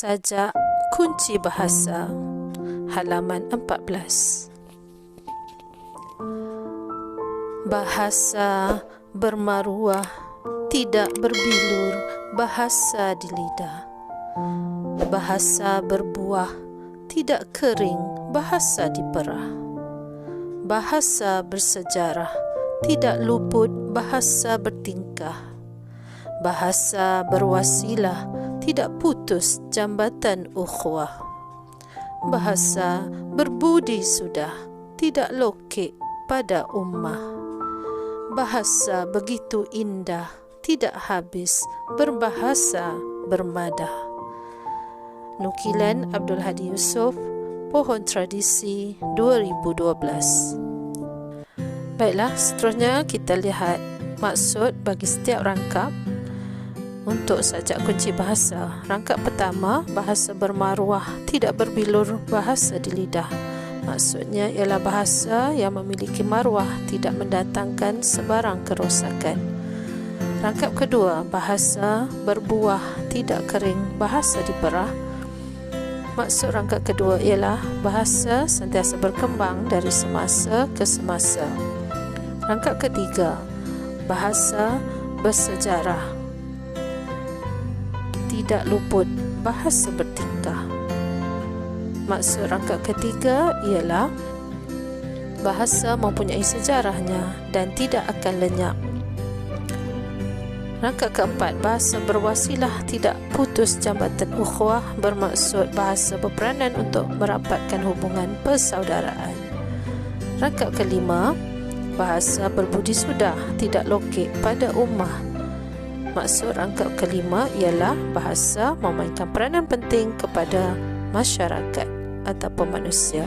Sajak kunci bahasa, halaman 14. Bahasa bermaruah, tidak berbilur, bahasa di lidah. Bahasa berbuah, tidak kering, bahasa di perah. Bahasa bersejarah, tidak luput, bahasa bertingkah. Bahasa berwasilah, tidak putus jambatan ukhuwah. Bahasa berbudi sudah, tidak lokek pada ummah. Bahasa begitu indah, tidak habis, berbahasa bermadah. Nukilan Abdul Hadi Yusof, Pohon Tradisi 2012. Baiklah, seterusnya kita lihat maksud bagi setiap rangkap. Untuk sajak kunci bahasa, rangkap pertama, bahasa bermaruah, tidak berbilur, bahasa di lidah. Maksudnya ialah bahasa yang memiliki maruah, tidak mendatangkan sebarang kerosakan. Rangkap kedua, bahasa berbuah, tidak kering, bahasa diperah. Maksud rangkap kedua ialah bahasa sentiasa berkembang dari semasa ke semasa. Rangkap ketiga, bahasa bersejarah, tidak luput, bahasa bertingkah. Maksud rangkap ketiga ialah bahasa mempunyai sejarahnya dan tidak akan lenyap. Rangkap keempat, bahasa berwasilah, tidak putus jambatan ukhuwah, bermaksud bahasa berperanan untuk merapatkan hubungan persaudaraan. Rangkap kelima, bahasa berbudi sudah, tidak lokek pada ummah. Maksud rangkap kelima ialah bahasa memainkan peranan penting kepada masyarakat ataupun manusia.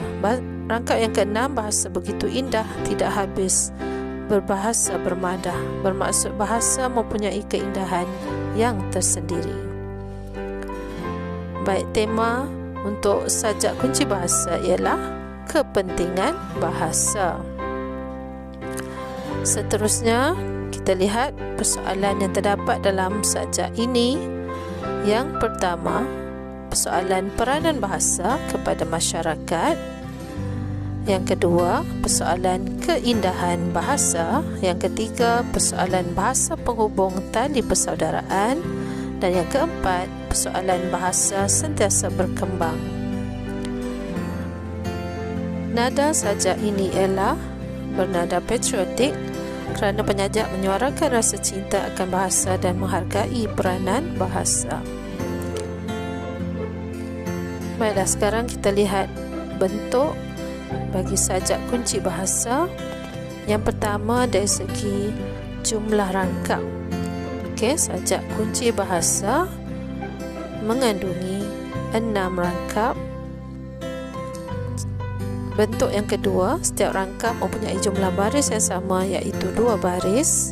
Rangkap yang keenam, bahasa begitu indah, tidak habis, berbahasa bermadah, bermaksud bahasa mempunyai keindahan yang tersendiri. Baik, tema untuk sajak kunci bahasa ialah kepentingan bahasa. Seterusnya, kita lihat persoalan yang terdapat dalam sajak ini. Yang pertama, persoalan peranan bahasa kepada masyarakat. Yang kedua, persoalan keindahan bahasa. Yang ketiga, persoalan bahasa penghubung tali persaudaraan. Dan yang keempat, persoalan bahasa sentiasa berkembang. Nada sajak ini ialah bernada patriotik, kerana penyajak menyuarakan rasa cinta akan bahasa dan menghargai peranan bahasa. Baiklah, sekarang kita lihat bentuk bagi sajak kunci bahasa. Yang pertama, dari segi jumlah rangkap. Okey, sajak kunci bahasa mengandungi 6 rangkap. Bentuk yang kedua, setiap rangkap mempunyai jumlah baris yang sama, iaitu 2 baris.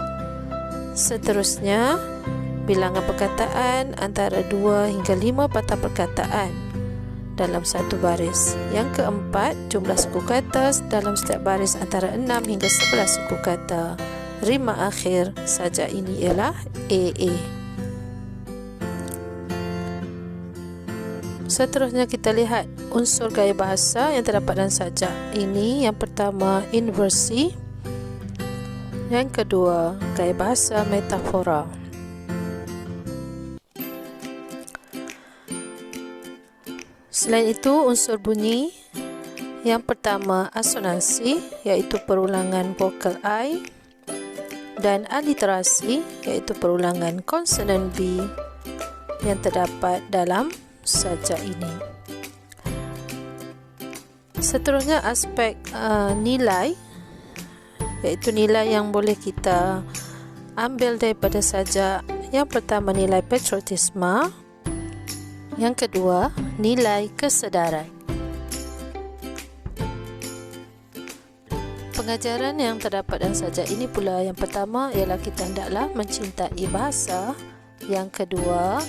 Seterusnya, bilangan perkataan antara 2 hingga 5 patah perkataan dalam satu baris. Yang keempat, jumlah suku kata dalam setiap baris antara 6 hingga 11 suku kata. Rima akhir sajak ini ialah AA. Seterusnya kita lihat unsur gaya bahasa yang terdapat dalam sajak ini. Yang pertama, inversi. Yang kedua, gaya bahasa metafora. Selain itu, unsur bunyi. Yang pertama, asonansi, iaitu perulangan vokal I, dan aliterasi, iaitu perulangan konsonan B yang terdapat dalam sajak ini. Seterusnya, aspek nilai, iaitu nilai yang boleh kita ambil daripada sajak. Yang pertama, nilai patriotisme. Yang kedua, nilai kesedaran. Pengajaran yang terdapat dalam sajak ini pula, yang pertama ialah kita hendaklah mencintai bahasa. Yang kedua,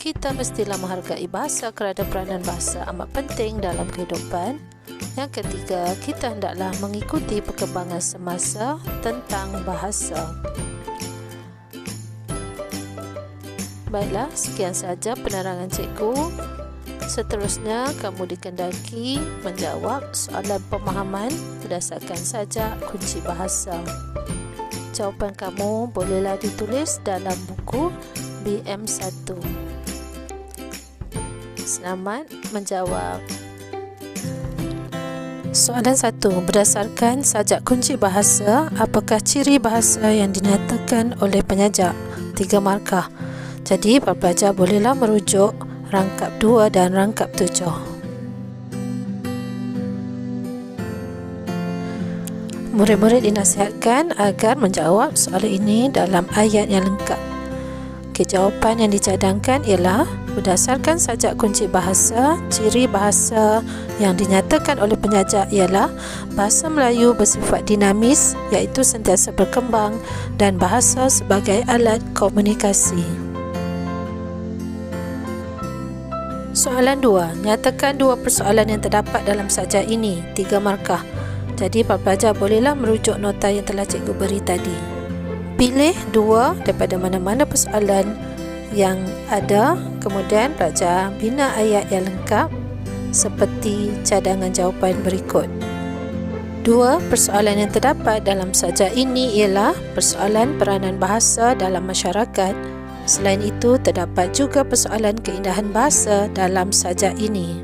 kita mestilah menghargai bahasa kerana peranan bahasa amat penting dalam kehidupan. Yang ketiga, kita hendaklah mengikuti perkembangan semasa tentang bahasa. Baiklah, sekian saja penerangan cikgu. Seterusnya, kamu dikendaki menjawab soalan pemahaman berdasarkan sajak kunci bahasa. Jawapan kamu bolehlah ditulis dalam buku BM1. Selamat menjawab. Soalan 1. Berdasarkan sajak kunci bahasa, apakah ciri bahasa yang dinyatakan oleh penyajak? 3 markah. Jadi, pelajar bolehlah merujuk rangkap 2 dan rangkap 7. Murid-murid dinasihatkan agar menjawab soalan ini dalam ayat yang lengkap. Jawapan yang dicadangkan ialah berdasarkan sajak kunci bahasa, ciri bahasa yang dinyatakan oleh penyajak ialah bahasa Melayu bersifat dinamis, iaitu sentiasa berkembang, dan bahasa sebagai alat komunikasi. Soalan 2. Nyatakan 2 persoalan yang terdapat dalam sajak ini. 3 markah. Jadi, pelajar bolehlah merujuk nota yang telah cikgu beri tadi. Pilih 2 daripada mana-mana persoalan yang ada, kemudian pelajar bina ayat yang lengkap seperti cadangan jawapan berikut. 2 persoalan yang terdapat dalam sajak ini ialah persoalan peranan bahasa dalam masyarakat. Selain itu, terdapat juga persoalan keindahan bahasa dalam sajak ini.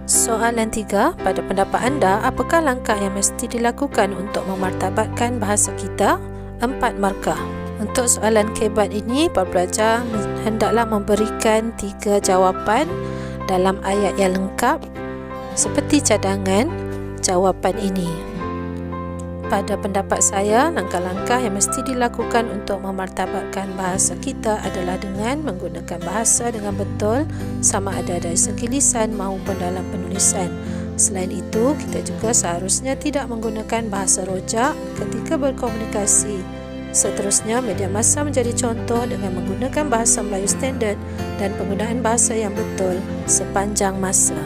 Soalan 3. Pada pendapat anda, apakah langkah yang mesti dilakukan untuk memartabatkan bahasa kita? 4 markah. Untuk soalan kebat ini, pelajar hendaklah memberikan 3 jawapan dalam ayat yang lengkap seperti cadangan jawapan ini. Pada pendapat saya, langkah-langkah yang mesti dilakukan untuk memartabatkan bahasa kita adalah dengan menggunakan bahasa dengan betul, sama ada dari segi lisan maupun dalam penulisan. Selain itu, kita juga seharusnya tidak menggunakan bahasa rojak ketika berkomunikasi. Seterusnya, media massa menjadi contoh dengan menggunakan bahasa Melayu standard dan penggunaan bahasa yang betul sepanjang masa.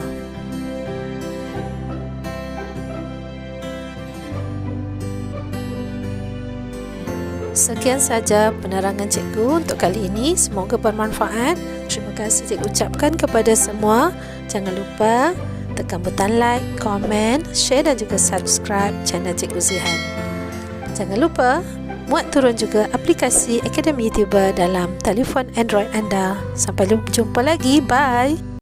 Sekian saja penerangan cikgu untuk kali ini. Semoga bermanfaat. Terima kasih cikgu ucapkan kepada semua. Jangan lupa tekan butang like, komen, share dan juga subscribe channel Cikgu Zihan. Jangan lupa muat turun juga aplikasi Akademi YouTuber dalam telefon Android anda. Sampai jumpa lagi. Bye.